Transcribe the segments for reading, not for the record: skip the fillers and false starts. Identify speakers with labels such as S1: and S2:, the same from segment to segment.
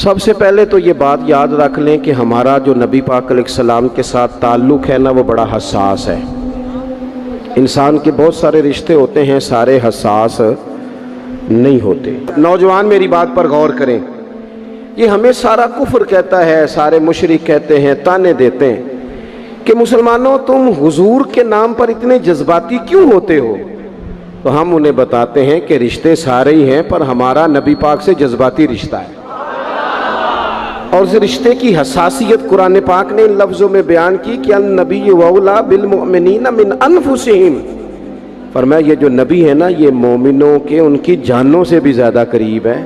S1: سب سے پہلے تو یہ بات یاد رکھ لیں کہ ہمارا جو نبی پاک علیہ السلام کے ساتھ تعلق ہے نا، وہ بڑا حساس ہے۔ انسان کے بہت سارے رشتے ہوتے ہیں، سارے حساس نہیں ہوتے۔ نوجوان میری بات پر غور کریں، یہ ہمیں سارا کفر کہتا ہے، سارے مشرک کہتے ہیں، تانے دیتے ہیں کہ مسلمانوں تم حضور کے نام پر اتنے جذباتی کیوں ہوتے ہو؟ تو ہم انہیں بتاتے ہیں کہ رشتے سارے ہی ہیں، پر ہمارا نبی پاک سے جذباتی رشتہ ہے، اور اس رشتے کی حساسیت قرآن پاک نے ان لفظوں میں بیان کی کہ النبی اولیٰ بالمؤمنین من انفسہم۔ فرمایا یہ جو نبی ہے نا، یہ مومنوں کے ان کی جانوں سے بھی زیادہ قریب ہے،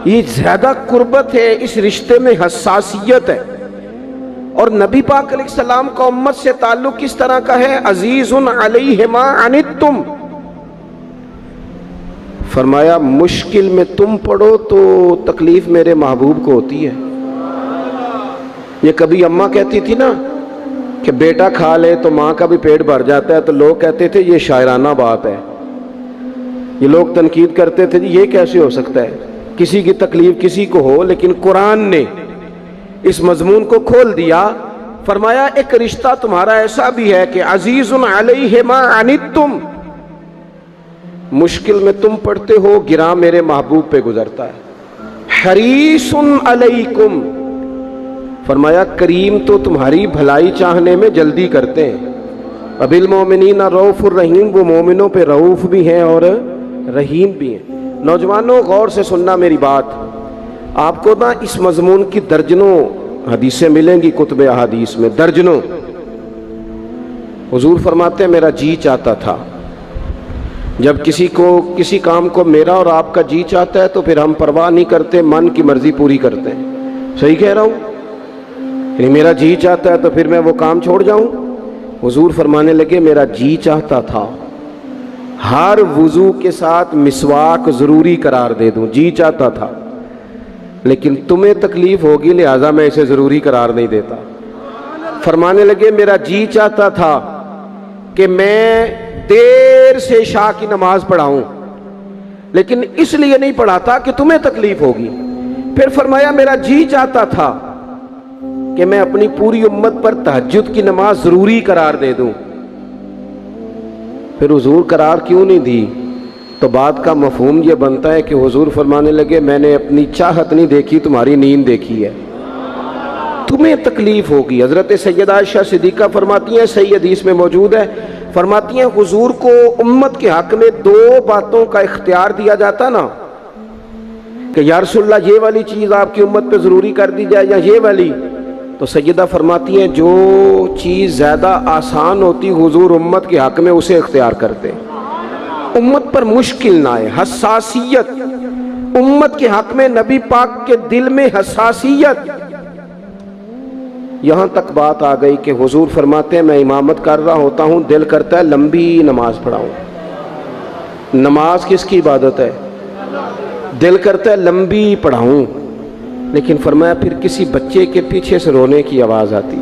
S1: یہ زیادہ قربت ہے، اس رشتے میں حساسیت ہے۔ اور نبی پاک علیہ السلام کا امت سے تعلق کس طرح کا ہے؟ عزیز علیہ ما عنتم۔ فرمایا مشکل میں تم پڑو تو تکلیف میرے محبوب کو ہوتی ہے۔ یہ کبھی اماں کہتی تھی نا کہ بیٹا کھا لے تو ماں کا بھی پیٹ بھر جاتا ہے، تو لوگ کہتے تھے یہ شاعرانہ بات ہے، یہ لوگ تنقید کرتے تھے یہ کیسے ہو سکتا ہے، کسی کی تکلیف کسی کو ہو۔ لیکن قرآن نے اس مضمون کو کھول دیا، فرمایا ایک رشتہ تمہارا ایسا بھی ہے کہ عزیز علیہ ما عنتم، مشکل میں تم پڑتے ہو، گراں میرے محبوب پہ گزرتا ہے۔ حریص علیکم، فرمایا کریم تو تمہاری بھلائی چاہنے میں جلدی کرتے ہیں۔ وبالمؤمنین رؤوف الرحیم، وہ مومنوں پہ رؤوف بھی ہیں اور رحیم بھی ہیں۔ نوجوانوں غور سے سننا میری بات، آپ کو نا اس مضمون کی درجنوں حدیثیں ملیں گی کتب احادیث میں، درجنوں۔ حضور فرماتے ہیں میرا جی چاہتا تھا، جب کسی کام کو میرا اور آپ کا جی چاہتا ہے تو پھر ہم پرواہ نہیں کرتے، من کی مرضی پوری کرتے ہیں۔ صحیح کہہ رہا ہوں؟ یعنی میرا جی چاہتا ہے تو پھر میں وہ کام چھوڑ جاؤں؟ حضور فرمانے لگے میرا جی چاہتا تھا ہر وضو کے ساتھ مسواک ضروری قرار دے دوں، جی چاہتا تھا، لیکن تمہیں تکلیف ہوگی لہٰذا میں اسے ضروری قرار نہیں دیتا۔ فرمانے لگے میرا جی چاہتا تھا کہ میں دیر سے عشاء کی نماز پڑھاؤں، لیکن اس لیے نہیں پڑھاتا کہ تمہیں تکلیف ہوگی۔ پھر فرمایا میرا جی چاہتا تھا کہ میں اپنی پوری امت پر تہجد کی نماز ضروری قرار دے دوں۔ پھر حضور قرار کیوں نہیں دی؟ تو بات کا مفہوم یہ بنتا ہے کہ حضور فرمانے لگے میں نے اپنی چاہت نہیں دیکھی، تمہاری نیند دیکھی ہے، تمہیں تکلیف ہوگی۔ حضرت سیدہ عائشہ صدیقہ فرماتی ہیں، صحیح حدیث میں موجود ہے، فرماتی ہیں حضور کو امت کے حق میں دو باتوں کا اختیار دیا جاتا نا کہ یا رسول اللہ یہ والی چیز آپ کی امت پہ ضروری کر دی جائے یا یہ والی، تو سیدہ فرماتی ہیں جو چیز زیادہ آسان ہوتی حضور امت کے حق میں اسے اختیار کرتے، امت پر مشکل نہ آئے۔ حساسیت امت کے حق میں، نبی پاک کے دل میں حساسیت۔ یہاں تک بات آ گئی کہ حضور فرماتے ہیں میں امامت کر رہا ہوتا ہوں، دل کرتا ہے لمبی نماز پڑھاؤں۔ نماز کس کی عبادت ہے؟ دل کرتا ہے لمبی پڑھاؤں، لیکن فرمایا پھر کسی بچے کے پیچھے سے رونے کی آواز آتی،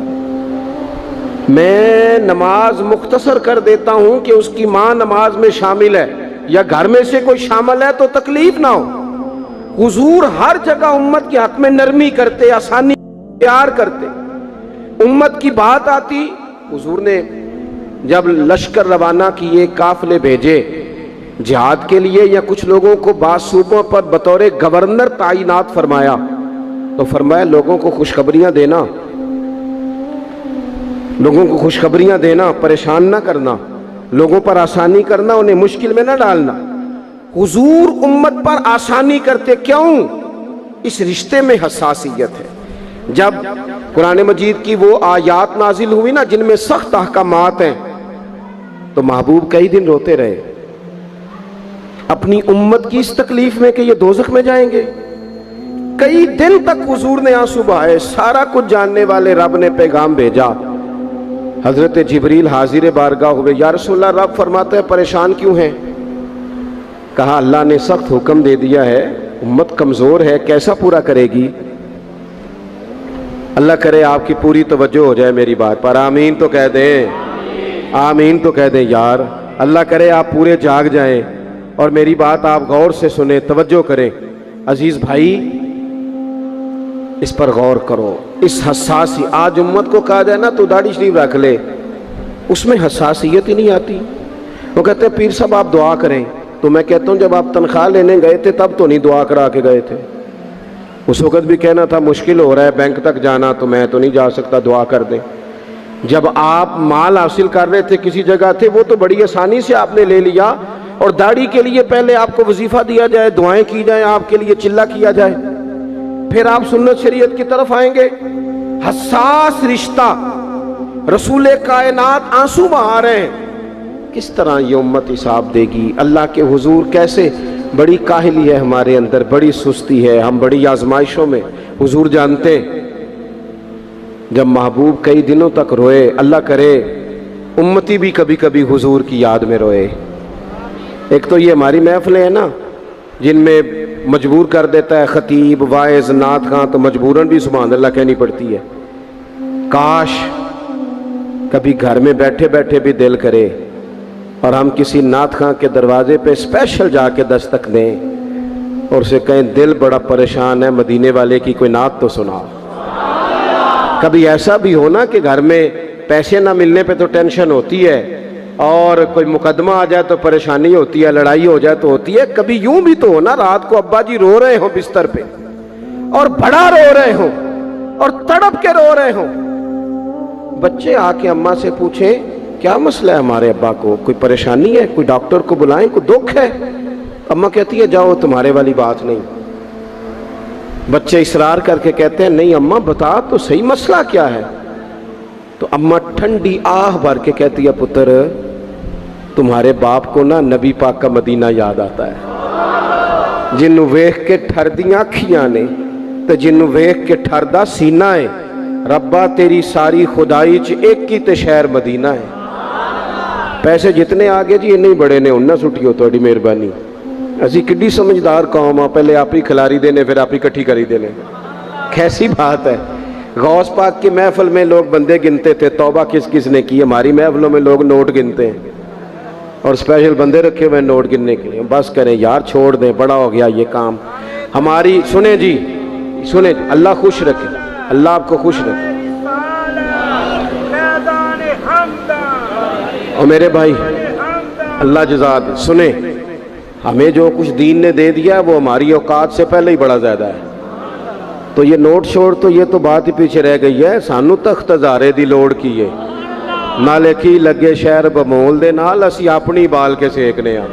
S1: میں نماز مختصر کر دیتا ہوں کہ اس کی ماں نماز میں شامل ہے یا گھر میں سے کوئی شامل ہے تو تکلیف نہ ہو۔ حضور ہر جگہ امت کے حق میں نرمی کرتے، آسانی پیار کرتے۔ امت کی بات آتی، حضور نے جب لشکر روانہ کیے، قافلے بھیجے جہاد کے لیے یا کچھ لوگوں کو بعض صوبوں پر بطور گورنر تعینات فرمایا، تو فرمایا لوگوں کو خوشخبریاں دینا، لوگوں کو خوشخبریاں دینا، پریشان نہ کرنا، لوگوں پر آسانی کرنا، انہیں مشکل میں نہ ڈالنا۔ حضور امت پر آسانی کرتے، کیوں؟ اس رشتے میں حساسیت ہے۔ جب قرآن مجید کی وہ آیات نازل ہوئی نا جن میں سخت احکامات ہیں، تو محبوب کئی دن روتے رہے اپنی امت کی اس تکلیف میں کہ یہ دوزخ میں جائیں گے۔ کئی دن تک حضور نے آنسو بہائے۔ سارا کچھ جاننے والے رب نے پیغام بھیجا، حضرت جبریل حاضر بارگاہ ہوئے، یا رسول اللہ رب فرماتا ہے پریشان کیوں ہیں؟ کہا اللہ نے سخت حکم دے دیا ہے، امت کمزور ہے، کیسا پورا کرے گی؟ اللہ کرے آپ کی پوری توجہ ہو جائے میری بات پر، آمین تو کہہ دیں، آمین تو کہہ دیں یار۔ اللہ کرے آپ پورے جاگ جائیں اور میری بات آپ غور سے سنیں، توجہ کریں۔ عزیز بھائی، اس پر غور کرو. اس حساسی آج امت کو کہا جائے نا تو داڑھی شریف رکھ لے, اس میں حساسیت ہی نہیں آتی. وہ کہتے ہیں پیر صاحب آپ دعا کریں, تو میں کہتا ہوں جب آپ تنخواہ لینے گئے تھے تب تو نہیں دعا کرا کے گئے تھے. اس وقت بھی کہنا تھا مشکل ہو رہا ہے بینک تک جانا, تو میں تو نہیں جا سکتا, دعا کر دیں. جب آپ مال حاصل کر رہے تھے کسی جگہ تھے, وہ تو بڑی آسانی سے آپ نے لے لیا, اور داڑھی کے لیے پہلے آپ کو وظیفہ دیا جائے, دعائیں کی جائیں, آپ کے لیے چلہ کیا جائے, پھر آپ سنت شریعت کی طرف آئیں گے. حساس رشتہ, رسول کائنات آنسو بہا رہے ہیں. کس طرح یہ امت حساب دے گی اللہ کے حضور؟ کیسے؟ بڑی کاہلی ہے ہمارے اندر, بڑی سستی ہے, ہم بڑی آزمائشوں میں. حضور جانتے ہیں جب محبوب کئی دنوں تک روئے, اللہ کرے امتی بھی کبھی کبھی حضور کی یاد میں روئے. ایک تو یہ ہماری محفلیں ہیں نا جن میں مجبور کر دیتا ہے خطیب, واعظ, نعت خواں, تو مجبوراً بھی سبحان اللہ کہنی پڑتی ہے. کاش کبھی گھر میں بیٹھے بیٹھے بھی دل کرے اور ہم کسی نعت خواں کے دروازے پہ اسپیشل جا کے دستک دیں اور اسے کہیں دل بڑا پریشان ہے, مدینے والے کی کوئی نعت تو سنا. کبھی ایسا بھی ہونا کہ گھر میں پیسے نہ ملنے پہ تو ٹینشن ہوتی ہے, اور کوئی مقدمہ آ جائے تو پریشانی ہوتی ہے, لڑائی ہو جائے تو ہوتی ہے. کبھی یوں بھی تو ہونا رات کو ابا جی رو رہے ہوں بستر پہ, اور بڑا رو رہے ہوں اور تڑپ کے رو رہے ہوں. بچے آ کے اماں سے پوچھیں کیا مسئلہ ہے ہمارے ابا کو, کوئی پریشانی ہے, کوئی ڈاکٹر کو بلائیں, کوئی دکھ ہے؟ اماں کہتی ہے جاؤ تمہارے والی بات نہیں. بچے اصرار کر کے کہتے ہیں نہیں اماں بتا تو صحیح مسئلہ کیا ہے. تو اماں ٹھنڈی آہ بھر کے کہتی ہے پتر تمہارے باپ کو نا نبی پاک کا مدینہ یاد آتا ہے, جنوں ویکھ کے ٹھردیاں اکھیاں نے تے جنوں ویکھ کے ٹھردا سینہ ہے. ربا تیری ساری خدائی چ ایک ہی تے شہر مدینہ ہے. پیسے جتنے آگے جی انہیں بڑے نے انہاں سٹیو تہاڈی مہربانی. اسی کڈی سمجھدار قوم آ, پہلے آپ ہی کھلاری دینے پھر آپ ہی کٹھی کری دینے. کیسی بات ہے. غوث پاک کی محفل میں لوگ بندے گنتے تھے, توبہ کس کس نے کی. ہماری محفلوں میں لوگ نوٹ گنتے ہیں اور اسپیشل بندے رکھے ہوئے نوٹ گننے کے لیے. بس کریں یار, چھوڑ دیں, بڑا ہو گیا یہ کام ہماری. سنیں جی سنیں, اللہ خوش رکھے, اللہ آپ کو خوش رکھے. اور میرے بھائی اللہ جزا دے, سنیں ہمیں جو کچھ دین نے دے دیا وہ ہماری اوقات سے پہلے ہی بڑا زیادہ ہے. تو یہ نوٹ شوڑ تو یہ تو بات ہی پیچھے رہ گئی ہے. سانو تخت ہزارے دی لوڑ کی ہے, نالے کی لگے شہر بمول دے نال, اسی اپنی بال کے سیکنے ہیں,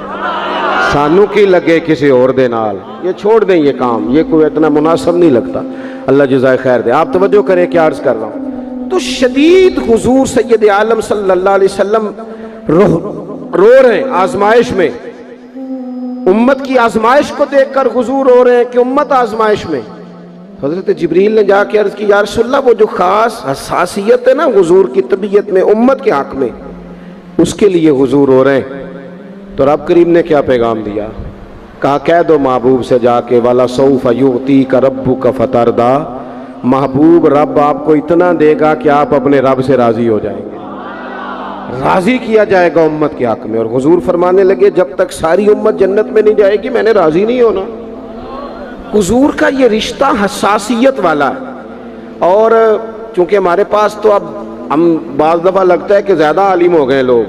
S1: سانو کی لگے کسی اور دے نال. یہ چھوڑ دیں یہ کام, یہ کوئی اتنا مناسب نہیں لگتا. اللہ جزائے خیر دے. آپ توجہ کریں کیا عرض کر رہا ہوں. تو شدید حضور سید عالم صلی اللہ علیہ وسلم رو رہے ہیں آزمائش میں. امت کی آزمائش کو دیکھ کر حضور رو رہے ہیں کہ امت آزمائش میں. حضرت جبریل نے جا کے عرض کی یا رسول اللہ وہ جو خاص حساسیت ہے نا حضور کی طبیعت میں امت کے حق میں, اس کے لیے حضور رو رہے ہیں. تو رب کریم نے کیا پیغام دیا؟ کہا کہہ دو محبوب سے جا کے وَلَسَوْفَ يُعْطِيكَ رَبُّكَ فَتَرْضَىٰ, محبوب رب آپ کو اتنا دے گا کہ آپ اپنے رب سے راضی ہو جائیں گے. راضی کیا جائے گا امت کے حق میں. اور حضور فرمانے لگے جب تک ساری امت جنت میں نہیں جائے گی میں نے راضی نہیں ہونا. حضور کا یہ رشتہ حساسیت والا ہے. اور چونکہ ہمارے پاس تو اب ہم بعض دفعہ لگتا ہے کہ زیادہ عالم ہو گئے لوگ,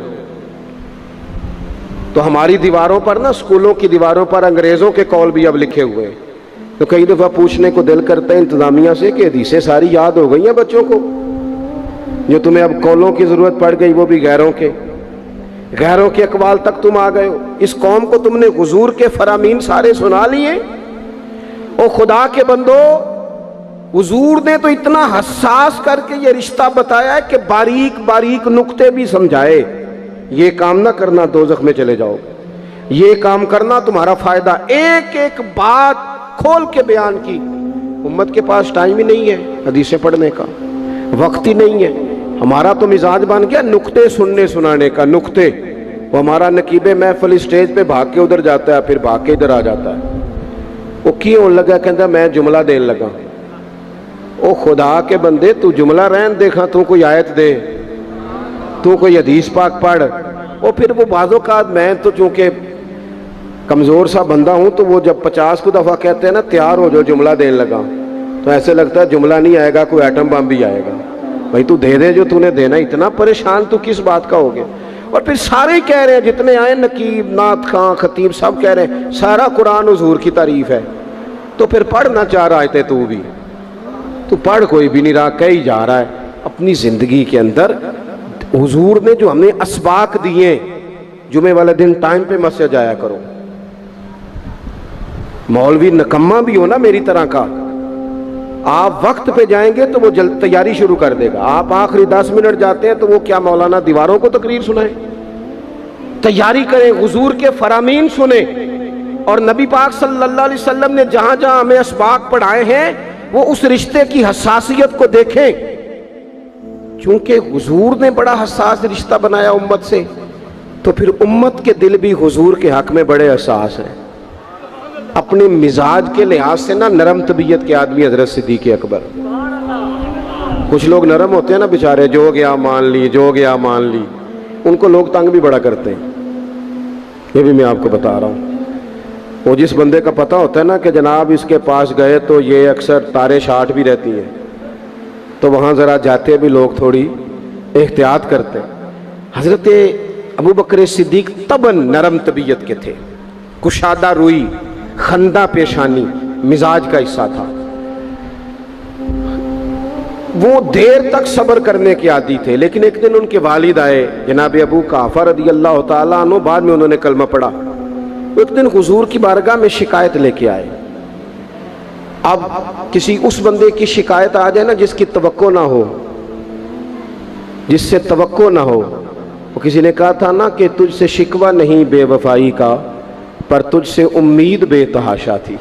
S1: تو ہماری دیواروں پر نا, اسکولوں کی دیواروں پر انگریزوں کے قول بھی اب لکھے ہوئے. تو کئی دفعہ پوچھنے کو دل کرتا ہے انتظامیہ سے کہ حدیثیں ساری یاد ہو گئی ہیں بچوں کو, جو تمہیں اب قولوں کی ضرورت پڑ گئی وہ بھی غیروں کے اقوال تک تم آ گئے ہو. اس قوم کو تم نے حضور کے فرامین سارے سنا لیے. او خدا کے بندو, حضور نے تو اتنا حساس کر کے یہ رشتہ بتایا ہے کہ باریک باریک نقطے بھی سمجھائے. یہ کام نہ کرنا دوزخ میں چلے جاؤ, یہ کام کرنا تمہارا فائدہ. ایک ایک بات کھول کے بیان کی. امت کے پاس ٹائم ہی نہیں ہے حدیثیں پڑھنے کا, وقت ہی نہیں ہے. ہمارا تو مزاج بن گیا نقطے سننے سنانے کا. نقطے, وہ ہمارا نقیب محفل اسٹیج پہ بھاگ کے ادھر جاتا ہے, پھر بھاگ کے ادھر آ جاتا ہے. وہ کی ہونے لگا, کہتا میں جملہ دین لگا. او خدا کے بندے تو جملہ رہن دیکھا, تو کوئی آیت دے, تو کوئی حدیث پاک پڑھ. اور پھر وہ بعض اوقات میں تو چونکہ کمزور سا بندہ ہوں, تو وہ جب 50 کو دفعہ کہتے ہیں نا تیار ہو جو جملہ دین لگا, تو ایسے لگتا ہے جملہ نہیں آئے گا کوئی ایٹم بم بھی آئے گا. بھائی تو دے دے جو تو نے دینا, اتنا پریشان تو کس بات کا ہو گیا. اور پھر سارے ہی کہہ رہے ہیں, جتنے آئے نقیب, نعت خاں, خطیب, سب کہہ رہے ہیں سارا قرآن حضور کی تعریف ہے. تو پھر پڑھنا چاہ رہا ہے تو بھی تو پڑھ کوئی بھی نہیں رہا, کہی جا رہا ہے. اپنی زندگی کے اندر حضور نے جو ہمیں اسباق دیے, جمعے والے دن ٹائم پہ مسجد جایا کرو. مولوی نکما بھی ہو نا میری طرح کا, آپ وقت پہ جائیں گے تو وہ تیاری شروع کر دے گا. آپ آخری 10 منٹ جاتے ہیں تو وہ کیا مولانا دیواروں کو تقریر سنائیں؟ تیاری کریں, حضور کے فرامین سنیں. اور نبی پاک صلی اللہ علیہ وسلم نے جہاں جہاں ہمیں اسباق پڑھائے ہیں وہ اس رشتے کی حساسیت کو دیکھیں. چونکہ حضور نے بڑا حساس رشتہ بنایا امت سے, تو پھر امت کے دل بھی حضور کے حق میں بڑے حساس ہیں. اپنے مزاج کے لحاظ سے نا نرم طبیعت کے آدمی حضرت صدیق اکبر. کچھ لوگ نرم ہوتے ہیں نا بیچارے, جو گیا مان لی, جو گیا مان لی, ان کو لوگ تنگ بھی بڑا کرتے ہیں. یہ بھی میں آپ کو بتا رہا ہوں. وہ جس بندے کا پتہ ہوتا ہے نا کہ جناب اس کے پاس گئے تو یہ اکثر تارے شاٹ بھی رہتی ہیں, تو وہاں ذرا جاتے بھی لوگ تھوڑی احتیاط کرتے. حضرت ابو بکر صدیق طبعاً نرم طبیعت کے تھے, کشادہ روئی, خندہ پیشانی مزاج کا حصہ تھا. وہ دیر تک صبر کرنے کے عادی تھے. لیکن ایک دن ان کے والد آئے جناب ابو قحافہ رضی اللہ تعالیٰ عنہ, بعد میں انہوں نے کلمہ پڑھا. ایک دن حضور کی بارگاہ میں شکایت لے کے آئے. اب کسی اس بندے کی شکایت آ جائے نا جس کی توقع نہ ہو, جس سے توقع نہ ہو. وہ کسی نے کہا تھا نا کہ تجھ سے شکوہ نہیں بے وفائی کا, پر تجھ سے امید بے تحاشا تھی.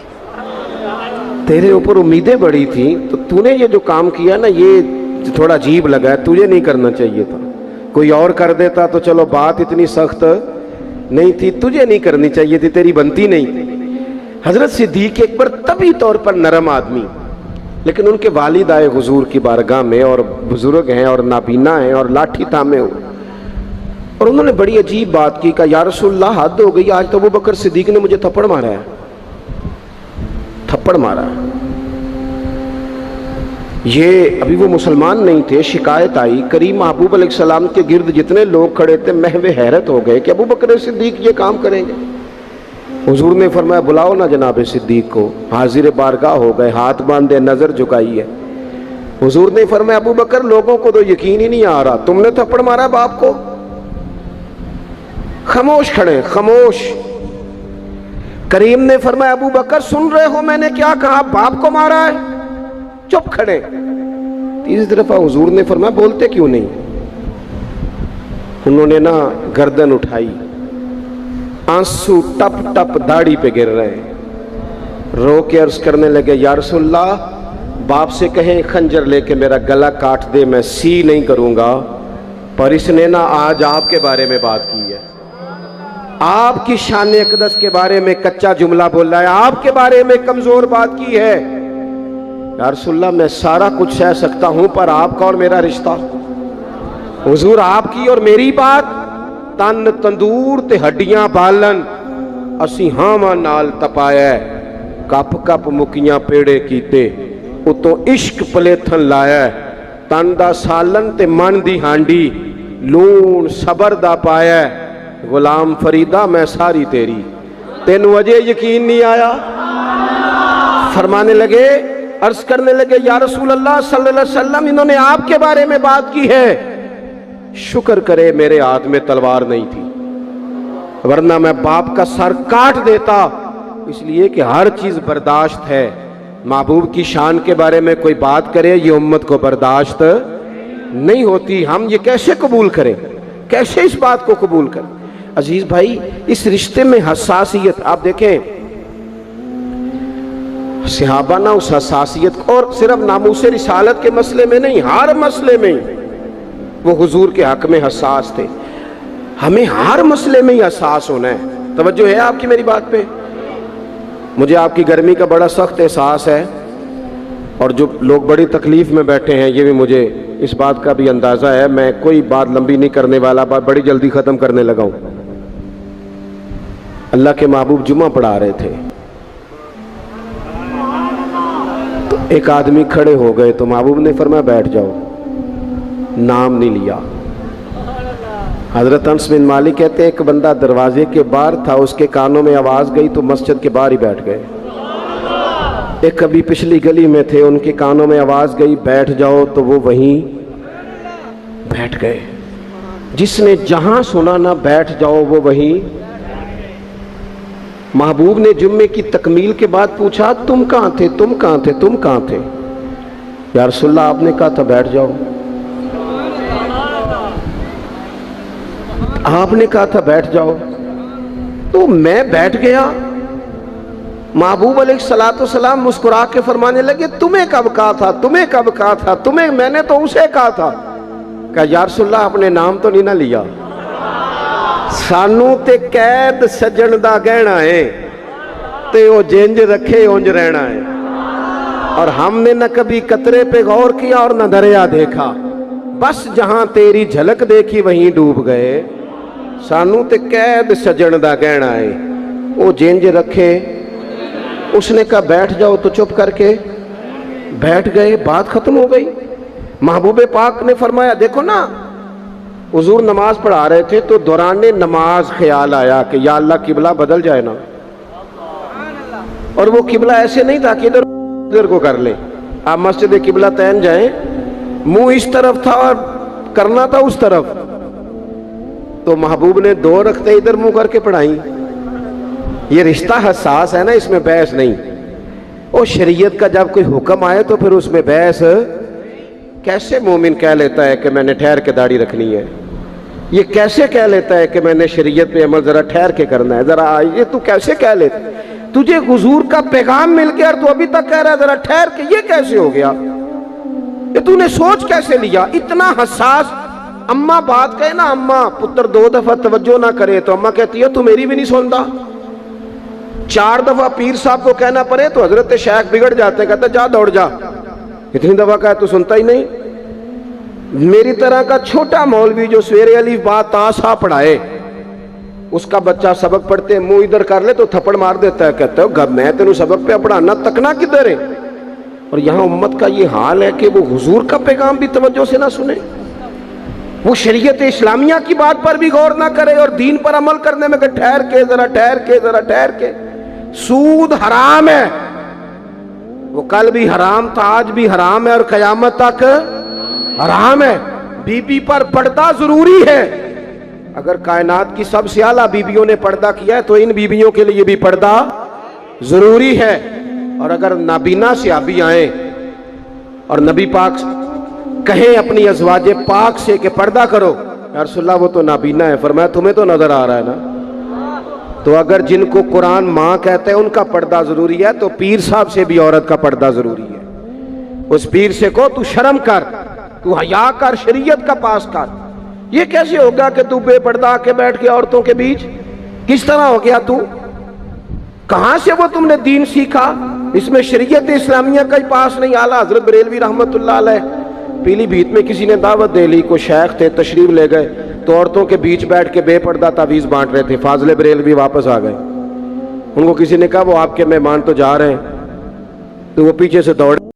S1: تیرے اوپر امیدیں بڑی تھیں, تو نے یہ جو کام کیا نا یہ تھوڑا عجیب لگا ہے, تجھے نہیں کرنا چاہیے تھا. کوئی اور کر دیتا تو چلو بات اتنی سخت نہیں تھی, تجھے نہیں کرنی چاہیے تھی, تیری بنتی نہیں تھی. حضرت صدیق اکبر طبی طور پر نرم آدمی, لیکن ان کے والد آئے حضور کی بارگاہ میں, اور بزرگ ہیں اور نابینا ہیں اور لاٹھی تھامے ہوئے, اور انہوں نے بڑی عجیب بات کی. کہا یا رسول اللہ حد ہو گئی, آج تو ابو بکر صدیق نے مجھے تھپڑ مارا ہے, تھپڑ مارا ہے. یہ ابھی وہ مسلمان نہیں تھے. شکایت آئی, کریم محبوب علیہ السلام کے گرد جتنے لوگ کھڑے تھے محو حیرت ہو گئے کہ ابو بکر صدیق یہ کام کریں گے. حضور نے فرمایا بلاؤ نا جناب صدیق کو. حاضر بارگاہ ہو گئے, ہاتھ باندھے, نظر جھکائی ہے. حضور نے فرمایا ابو بکر لوگوں کو تو یقین ہی نہیں آ رہا, تم نے تھپڑ مارا باپ کو. خاموش کھڑے, خاموش. کریم نے فرمایا ابو بکر سن رہے ہو میں نے کیا کہا, باپ کو مارا ہے. چپ کھڑے. تیسری دفعہ حضور نے فرمایا بولتے کیوں نہیں. انہوں نے نا گردن اٹھائی, آنسو ٹپ ٹپ داڑھی پہ گر رہے ہیں. رو کے عرض کرنے لگے یا رسول اللہ باپ سے کہیں خنجر لے کے میرا گلا کاٹ دے, میں سی نہیں کروں گا, پر اس نے نا آج آپ کے بارے میں بات کی ہے, آپ کی شان اقدس کے بارے میں کچا جملہ بولا ہے, آپ کے بارے میں کمزور بات کی ہے. یا رسول اللہ میں سارا کچھ سہ سکتا ہوں, پر آپ کا اور میرا رشتہ. حضور آپ کی اور میری بات تن تندور تے ہڈیاں بالن, اسی ہاواں نال تپایا, کپ کپ مکیاں پیڑے کیتے, اتوں عشق پلیتھن لایا, تن دا سالن تے من دی ہانڈی, لون صبر دا پایا. غلام فریدہ میں ساری تیری, تینوں اجے یقین نہیں آیا. فرمانے لگے, عرض کرنے لگے یا رسول اللہ صلی اللہ علیہ وسلم انہوں نے آپ کے بارے میں بات کی ہے, شکر کرے میرے ہاتھ میں تلوار نہیں تھی, ورنہ میں باپ کا سر کاٹ دیتا. اس لیے کہ ہر چیز برداشت ہے. محبوب کی شان کے بارے میں کوئی بات کرے یہ امت کو برداشت نہیں ہوتی. ہم یہ کیسے قبول کریں, کیسے اس بات کو قبول کریں. عزیز بھائی اس رشتے میں حساسیت, آپ دیکھیں صحابہ نا اس حساسیت, اور صرف ناموس رسالت کے مسئلے میں نہیں, ہر مسئلے میں وہ حضور کے حق میں حساس تھے. ہمیں ہر مسئلے میں ہی حساس ہونا ہے. توجہ ہے آپ کی میری بات پہ. مجھے آپ کی گرمی کا بڑا سخت احساس ہے, اور جو لوگ بڑی تکلیف میں بیٹھے ہیں یہ بھی مجھے اس بات کا بھی اندازہ ہے. میں کوئی بات لمبی نہیں کرنے والا, بات بڑی جلدی ختم کرنے لگا ہوں. اللہ کے محبوب جمعہ پڑھا رہے تھے, تو ایک آدمی کھڑے ہو گئے تو محبوب نے فرمایا بیٹھ جاؤ، نام نہیں لیا۔ حضرت انس بن مالک کہتے ہیں ایک بندہ دروازے کے باہر تھا، اس کے کانوں میں آواز گئی تو مسجد کے باہر ہی بیٹھ گئے۔ ایک کبھی پچھلی گلی میں تھے، ان کے کانوں میں آواز گئی بیٹھ جاؤ تو وہ وہیں بیٹھ گئے۔ جس نے جہاں سنا نہ بیٹھ جاؤ وہ وہیں۔ محبوب نے جمعے کی تکمیل کے بعد پوچھا تم کہاں تھے، تم کہاں تھے، تم کہاں تھے؟ یا رسول اللہ آپ نے کہا تھا بیٹھ جاؤ، آپ نے کہا تھا بیٹھ جاؤ، تو میں بیٹھ گیا۔ محبوب علیہ الصلوۃ والسلام مسکرا کے فرمانے لگے تمہیں کب کہا تھا، تمہیں کب کہا تھا، تمہیں میں نے تو اسے کہا تھا۔ کہا یا رسول اللہ آپ نے نام تو نہیں نہ لیا، سانو تے قید سجن دا گہنا ہے تے وہ جنج رکھے اونج رہنا ہے، اور ہم نے نہ کبھی قطرے پہ غور کیا اور نہ دریا دیکھا، بس جہاں تیری جھلک دیکھی وہیں ڈوب گئے۔ سانو تے قید سجن دا گہنا ہے، وہ جنج رکھے۔ اس نے کہا بیٹھ جاؤ تو چپ کر کے بیٹھ گئے، بات ختم ہو گئی۔ محبوب پاک نے فرمایا دیکھو نا، حضور نماز پڑھا رہے تھے تو دوران نماز خیال آیا کہ یا اللہ قبلہ بدل جائے نا، اور وہ قبلہ ایسے نہیں تھا کہ ادھر کو کر لیں، آپ مسجد قبلہ تین جائیں، منہ اس طرف تھا اور کرنا تھا اس طرف، تو محبوب نے دو رکھتے ادھر منہ کر کے پڑھائیں۔ یہ رشتہ حساس ہے نا، اس میں بحث نہیں۔ اور شریعت کا جب کوئی حکم آئے تو پھر اس میں بحث کیسے مومن کہہ لیتا ہے کہ میں نے ٹھہر کے داڑھی رکھنی ہے؟ یہ کیسے کہہ لیتا ہے کہ میں نے شریعت پہ عمل ذرا ٹھہر کے کرنا ہے؟ ذرا یہ تو کیسے کہہ لیتا ہے؟ تجھے حضور کا پیغام مل گیا اور تو ابھی تک کہہ رہا ہے ذرا ٹھہر کے، یہ کیسے ہو گیا؟ یہ تو نے سوچ کیسے لیا؟ اتنا حساس۔ اماں بات کہے نا، اماں پتر دو دفعہ توجہ نہ کرے تو اماں کہتی ہے تو میری بھی نہیں سنتا۔ چار دفعہ پیر صاحب کو کہنا پڑے تو حضرت شیخ بگڑ جاتے ہیں، کہتے جا دوڑ جا، اتنی دفعہ کہا تو سنتا ہی نہیں۔ میری طرح کا چھوٹا مولوی جو سویرے الف با تا سا پڑھائے، اس کا بچہ سبق پڑھتے منہ ادھر کر لے تو تھپڑ مار دیتا ہے، کہتا ہے میں تینوں سبق پہ پڑھانا تکنا کدھر ہے؟ اور یہاں امت کا یہ حال ہے کہ وہ حضور کا پیغام بھی توجہ سے نہ سنے، وہ شریعت اسلامیہ کی بات پر بھی غور نہ کرے، اور دین پر عمل کرنے میں کہ ٹھہر کے ذرا ٹھہر کے ذرا ٹھہر کے۔ سود حرام ہے، وہ کل بھی حرام تھا، آج بھی حرام ہے، اور قیامت تک حرام ہے۔ بی بی پر پردہ ضروری ہے۔ اگر کائنات کی سب سے اعلیٰ بیویوں نے پردہ کیا ہے تو ان بیویوں کے لیے بھی پردہ ضروری ہے۔ اور اگر نابینا صحابی آئیں اور نبی پاک کہیں اپنی ازواج پاک سے کہ پردہ کرو، یا رسول اللہ وہ تو نابینا ہے، فرمایا تمہیں تو نظر آ رہا ہے نا۔ تو اگر جن کو قرآن ماں کہتے ہیں ان کا پردہ ضروری ہے تو پیر صاحب سے بھی عورت کا پردہ ضروری ہے۔ اس پیر سے کہو تو شرم کر، تو حیا کر، شریعت کا پاس کر۔ یہ کیسے ہوگا کہ تو بے پردہ آ کے بیٹھ کے عورتوں کے بیچ؟ کس طرح ہو گیا تو؟ کہاں سے وہ تم نے دین سیکھا؟ اس میں شریعت اسلامیہ کا ہی پاس نہیں۔ اعلیٰ حضرت بریلوی رحمت اللہ علیہ پیلی بھیت میں کسی نے دعوت دے لی، کوئی شیخ تھے تشریف لے گئے تو عورتوں کے بیچ بیٹھ کے بے پردہ تعویذ بانٹ رہے تھے۔ فاضل بریلوی واپس آ گئے، ان کو کسی نے کہا وہ آپ کے مہمان تو جا رہے ہیں، تو وہ پیچھے سے دوڑے